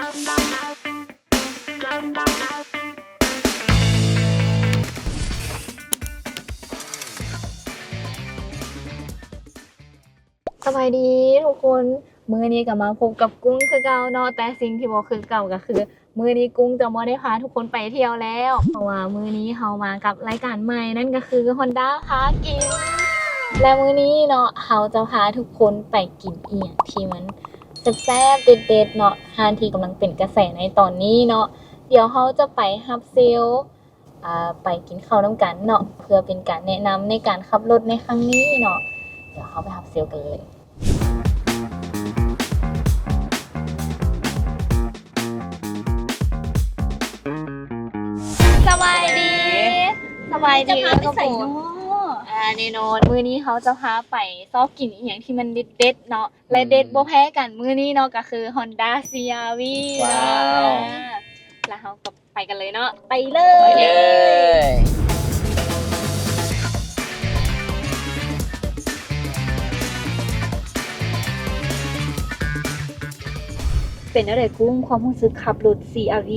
สบายดีทุกคนมื้อนี้ก็มาพบกับกุ้งคือเก่าเนาะแต่สิ่งที่บ่คือเก่าก็คือมื้อนี้กุ้งจะบ่ได้พาทุกคนไปเที่ยวแล้วเพราะว่ามื้อนี้เฮามากับรายการใหม่นั่นก็คือ Honda พากินและมื้อนี้เนาะเฮาจะพาทุกคนไปกินอีหยังที่มันแซ่บๆเด็ดๆเนาะทานที่กำลังเป็นกระแสในตอนนี้เนาะเดี๋ยวเฮาจะไปรับเซลไปกินข้าวน้ำกันเนาะเพื่อเป็นการแนะนำในการขับรถในครั้งนี้เนาะเดี๋ยวเฮาไปรับเซลกันเลยสบายดีจะพาไป ครับ ใส่ ผม เนาะ แน่นอนมื้อนี้เขาจะพาไปซอกกินอีหยังที่มันเด็ดๆเนาะและเด็ดบ่แพ้กันมื้อนี้เนาะก็คือ Honda CR-V เนาะ ว้าว แล้วเราก็ไปกันเลยเนาะไปเล ไป ย เลย เป็นอะไรกุ้งความรู้สึกขับรถ CR-V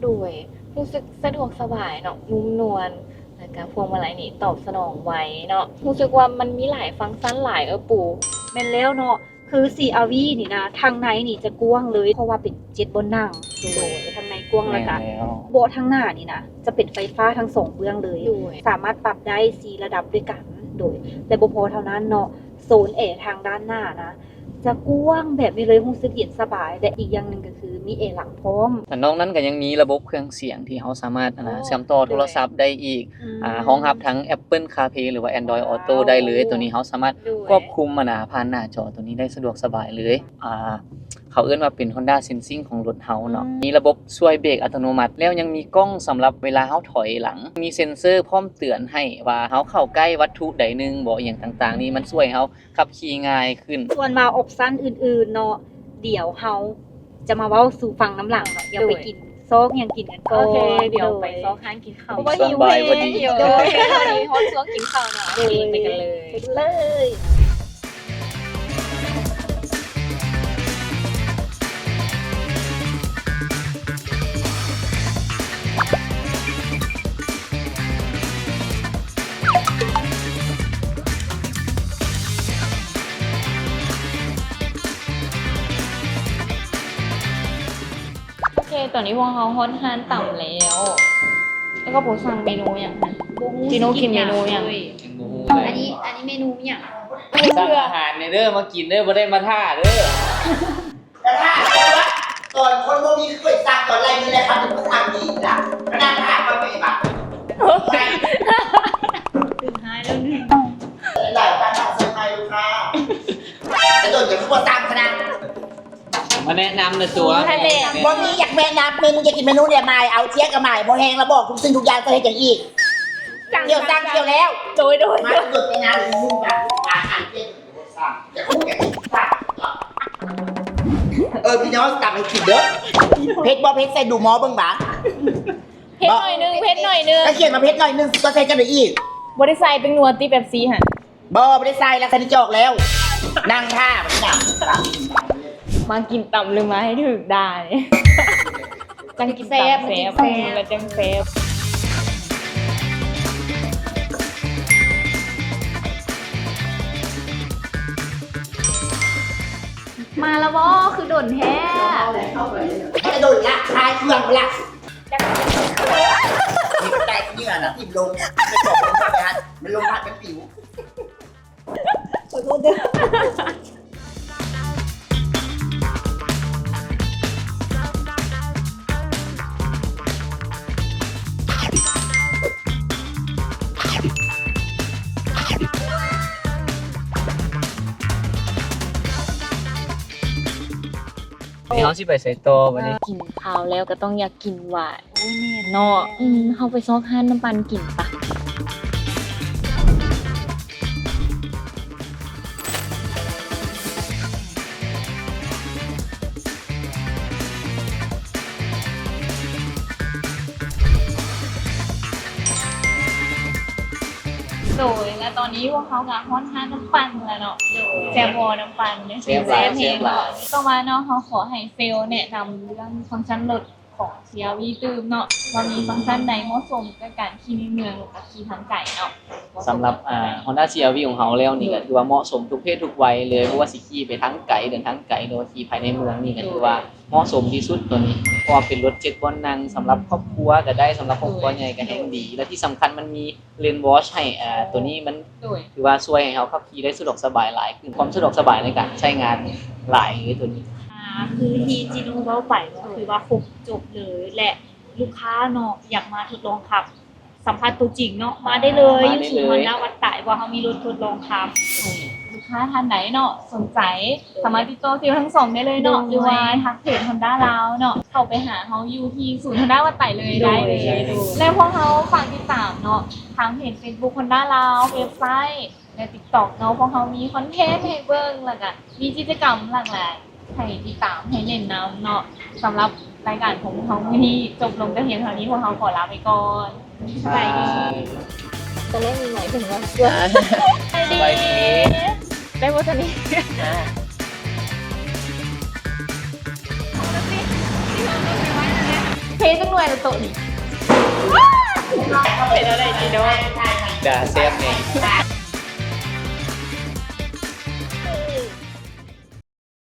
ด้วยรู้สึกสะดวกสบายเนาะนุ่มนวลแล้วก็พวงมาลัยนี่ตอบสนองไวเนาะรู้สึกว่ามันมีหลายฟังก์ชันหลายปู่ แม่นแล้วเนาะคือ CR-V นี่นะทางในนี่จะกว้างเลยเพราะว่าเป็น7บนนั่งโดยทางในกว้างแล้วก็ แล้ว เบาะทางหน้านี่นะจะเป็นไฟฟ้าทั้งสองเบื้องเลย ด้วย สามารถปรับได้4ระดับด้วยกันโดยแต่บ่พอเท่านั้นเนาะโซนแอร์ทางด้านหน้านะจะกว้างแบบนี้เลยรู้สึกเย็นสบายและอีกอย่างหนึงก็คือมีแอร์หลังพร้อม แต่นอกนั้นก็ยังมีระบบเครื่องเสียงที่เขาสามารถเชื่อมต่อโทรศัพท์ได้อีกห้องรับทั้ง Apple CarPlay หรือว่า Android Auto ได้เลย ตัวนี้เขาสามารถ ด้วย ควบคุมผ่านหน้าจอตัวนี้ได้สะดวกสบายเลยเขาเอิ้นว่าเป็น Honda Sensing ของรถเฮาเนาะมีระบบช่วยเบรกอัตโนมัติ แล้วยังมีกล้องสำหรับเวลาเฮาถอยหลัง มีเซ็นเซอร์พร้อมเตือนให้ว่าเฮาเข้าใกล้วัตถุใดหนึงบ่อหย่างต่างๆ นี่มันช่วยให้เฮาขับขี่ง่ายขึ้น ส่วนมาออปชั่นอื่นๆเนาะเดี๋ยวเฮาจะมาเว้าสู่ฟังน้ำหลังเนาะเดี๋ยวไปกินซอกยังกินกันก่ โอ อน เคเดี๋ยวไปซอกห้างกินข้าว เพราะว่า ส หิว บาย แฮ พอดี หิว โด เลย ตอนนี้ฮอตซอกกินข้าวเนาะโอเคไปกันเลย ไปเลย โอเค ตอนนี้พวกเขาฮอตฮานต่ำแล้ว แล้วก็โปสั่งเมนูอย่างนะจีโน่กินเมนูอย่าง อันนี้เมนูเนี่ย สั่งอาหารในเด้อมากินเด้อบ่ได้มาท่าเด้อ แต่ถ้าก่อนคนพวกนี้เคยสั่งก่อนอะไรนี่แหละครับถึงมาทำดีจ้ะขนาดถ้าก็ไม่บัตรใช่ สุดท้ายแล้วนี่ หลายการสั่งเซอร์ไพรส์ลูกค้าจะโดนจะพูดตามขนาด มาแนะนำในตัว วันนี้อยากแม่นับเมนูจะกินเมนูเนี่ยไม่เอาเทียกับไม่พอแห้งแล้วบอกทุกสิ่งทุกอย่างจะให้อย่างอีกเกี่ยวสั่งเกี่ยวแล้ว โดย มาหยุดในงานมุ่งแบบอาหารเที่ยงสั่งจะพูดแก่สั่งพี่น้องกลับไปกินเด้อเพชรบ่เพชรใส่ดูหมอเบิ่งบ่า เพชรหน่อยนึงเพชรหน่อยนึง ถ้าเขียนมาเพชรหน่อยนึงก็ใส่กันได้อีก บริษัทเป็นนัวตีแบบซีฮะ บ่ไม่ได้ใส่แล้วคันนี้จอกแล้ว นั่งท่าแบบนี้ มากินต่ำหรือมาให้ถึกได้จังกินแซ่บแล้วจังแซ่บมาแล้วบ่คือด่นแท้ กระโดดละคลายเครื่องละนี่ก็ได้เยื่อนะทิ่มลงไม่บอกลงพัดกันมันลงพัดเป็นผิว นี่เขาสิไปใส่ตัววันนี้ กินข้าวแล้วก็ต้องอยากกินหวานเนาะเฮาไปซอกห้านน้ำปันกินปะโดยและตอน อนนี้พวกเขากับฮอนห้าน้ำปั่นแล้วเนาะแซมวอน้ำปั่นเนี่ย แซ่บหลาย เพล แซ่ ง บหลาย ต่อมาเนาะเขาขอให้เฟลแนะนำเรื่องฟังก์ชันรถของ CR-V ตื่มเนาะว่ามีฟังก์ชันใดเหมาะสมกับการขี่ในเมืองหรือกับขี่ทางไกลเนาะ สำหรับHonda CR-V ของเขาแล้วนี่ก็ถือว่าเหมาะสมทุกเพศทุกวัยเลยเพราะว่าสิขี่ไปทั้งไกลเดินทั้งไกลหรือว่าขี่ภายในเมืองนี่ก็ถือว่าเหมาะสมที่สุดตัวนี้เพราะว่าเป็นรถ7 บ่อนั่งสำหรับครอบครัวก็ได้สำหรับครอบครัวใหญ่ก็แห่งดี และที่สำคัญมันมีเลนวอชให้ตัวนี้มัน โดย ถือว่าช่วยให้เขาขับขี่ได้สะดวกสบายหลายขึ้นความสะดวกสบายในการใช้งานหลายเลยตัวนี้ คือที่จีนูเว้าไปก็คือว่าครบจบเลยและลูกค้าเนาะอยากมาทดลองขับ สัมภาษณ์ตัวจริงเนาะมาได้เลยอ มา ยู่ ได้ ศูนย์ เลย ฮอนด้าวัดไต่ว่าเขามีรถทดลองขับ ลูกค้าท่านไหนเนาะสนใจสามารถติดต่อซิลทั้งสองได้เลยเนาะหรือว่าทักเพจ Honda ลาวเนาะเข้าไปหาเขาอยู่ที่ศูนย์ Honda วัดไต่เลยได้เลย และพวกเขาฝากติดตามเนาะทางเพจ Facebook Honda ลาวเว็บไซต์และ TikTok เนาะพวกเขามีคอนเทนต์ให้เบิ่งแล้วก็มีกิจกรรมหลากหลายให้ติดตามให้เล่นน้ำเนาะสำหรับรายการของพวกเขาวันนี้จบลงแต่เพียงเท่านี้พวกเขาขอลาไปก่อนสบายดีตอนแรกมีหมายถึงว่าสบายดีได้บทนี้เพลงตั้งหน่วยละโตนี่เป็นอะไรจีโน่ จะเซฟไง